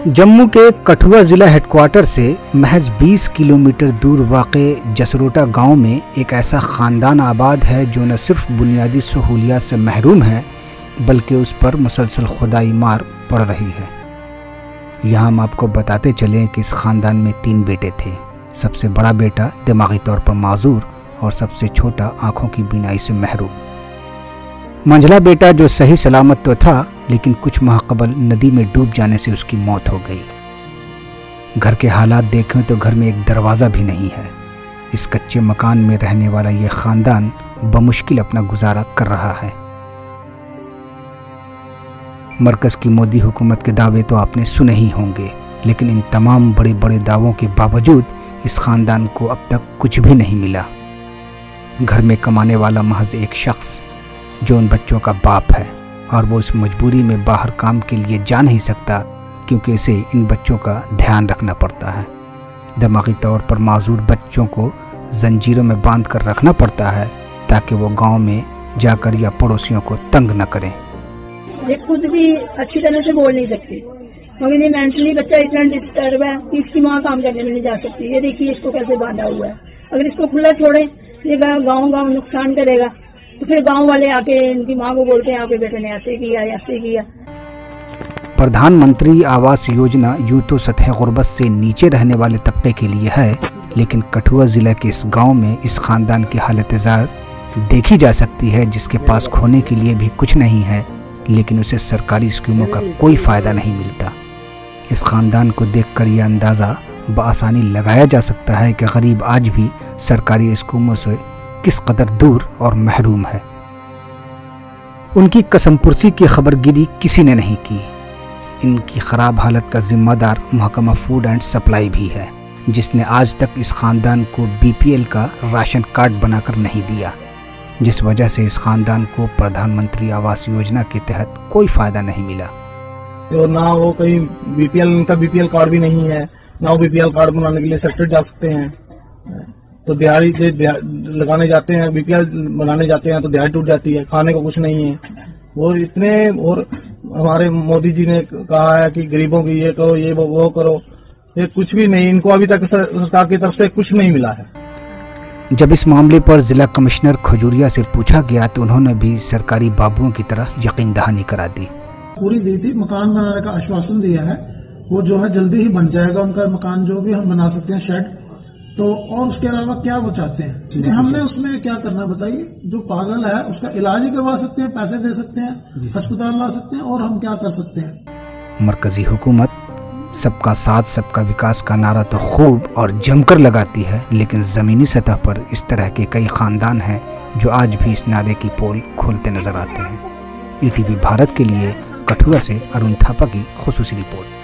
जम्मू के कठुआ जिला हेडक्वार्टर से महज 20 किलोमीटर दूर वाक़े जसरोटा गांव में एक ऐसा ख़ानदान आबाद है जो न सिर्फ बुनियादी सहूलियात से महरूम है बल्कि उस पर मुसलसल खुदाई मार पड़ रही है। यहाँ हम आपको बताते चलें कि इस ख़ानदान में 3 बेटे थे। सबसे बड़ा बेटा दिमागी तौर पर माजूर और सबसे छोटा आँखों की बीनाई से महरूम। मंझला बेटा जो सही सलामत तो था लेकिन कुछ माह कबल नदी में डूब जाने से उसकी मौत हो गई। घर के हालात देखें तो घर में एक दरवाज़ा भी नहीं है। इस कच्चे मकान में रहने वाला ये ख़ानदान बमुश्किल अपना गुजारा कर रहा है। मरकज़ की मोदी हुकूमत के दावे तो आपने सुने ही होंगे, लेकिन इन तमाम बड़े बड़े दावों के बावजूद इस ख़ानदान को अब तक कुछ भी नहीं मिला। घर में कमाने वाला महज एक शख्स जो उन बच्चों का बाप है और वो इस मजबूरी में बाहर काम के लिए जा नहीं सकता क्योंकि इसे इन बच्चों का ध्यान रखना पड़ता है। दिमागी तौर पर माजूर बच्चों को जंजीरों में बांध कर रखना पड़ता है ताकि वो गांव में जाकर या पड़ोसियों को तंग न करें। ये खुद भी अच्छी तरह से बोल नहीं सकती, मगर ये मेंटली बच्चा इतना डिस्टर्ब है कि इसकी माँ काम करने में नहीं जा सकती। ये देखिए इसको कैसे बांधा हुआ है। अगर इसको खुला छोड़े ये गाँव नुकसान करेगा तो फिर गांव वाले आके इनकी माँ को बोलते हैं आपके बेटे ने ऐसे किया। प्रधानमंत्री आवास योजना यूं तो सतह गुर्बत से नीचे रहने वाले तबके के लिए है, लेकिन कठुआ जिला के इस गांव में इस खानदान की हालत जार देखी जा सकती है जिसके पास खोने के लिए भी कुछ नहीं है, लेकिन उसे सरकारी स्कीमों का कोई फायदा नहीं मिलता। इस खानदान को देखकर यह अंदाज़ा बआसानी लगाया जा सकता है कि गरीब आज भी सरकारी स्कीमों से किस कदर दूर और महरूम है। उनकी कसमपुरसी की खबरगिरी किसी ने नहीं की। इनकी खराब हालत का जिम्मेदार महकमा फूड एंड सप्लाई भी है, जिसने आज तक इस खानदान को बीपीएल का राशन कार्ड बनाकर नहीं दिया, जिस वजह से इस खानदान को प्रधानमंत्री आवास योजना के तहत कोई फायदा नहीं मिला। तो ना वो कहीं उनका बीपीएल कार्ड भी नहीं है, ना वो बीपीएल कार्ड बनाने के लिए सेक्टर जा सकते हैं। तो दिहाड़ी लगाने जाते हैं, बीपीएल बनाने जाते हैं तो दिहाड़ी टूट जाती है, खाने को कुछ नहीं है। और हमारे मोदी जी ने कहा है कि गरीबों की ये करो, ये वो करो, ये कुछ भी नहीं। इनको अभी तक सरकार की तरफ से कुछ नहीं मिला है। जब इस मामले पर जिला कमिश्नर खजूरिया से पूछा गया तो उन्होंने भी सरकारी बाबुओं की तरह यकीन दहानी करा दी। पूरी दी थी, मकान बनाने का आश्वासन दिया है, वो जो है जल्दी ही बन जाएगा उनका मकान, जो भी हम बना सकते हैं शेड। तो और उसके अलावा क्या वो चाहते हैं? हमने उसमें क्या करना बताइए? जो पागल है उसका इलाज ही करवा सकते हैं, पैसे दे सकते हैं, अस्पताल ला सकते हैं, और हम क्या कर सकते हैं? मरकजी हुकूमत सबका साथ सबका विकास का नारा तो खूब और जमकर लगाती है, लेकिन जमीनी सतह पर इस तरह के कई खानदान हैं जो आज भी इस नारे की पोल खोलते नजर आते हैं। ईटीवी भारत के लिए कठुआ से अरुण थापा की खुसूसी रिपोर्ट।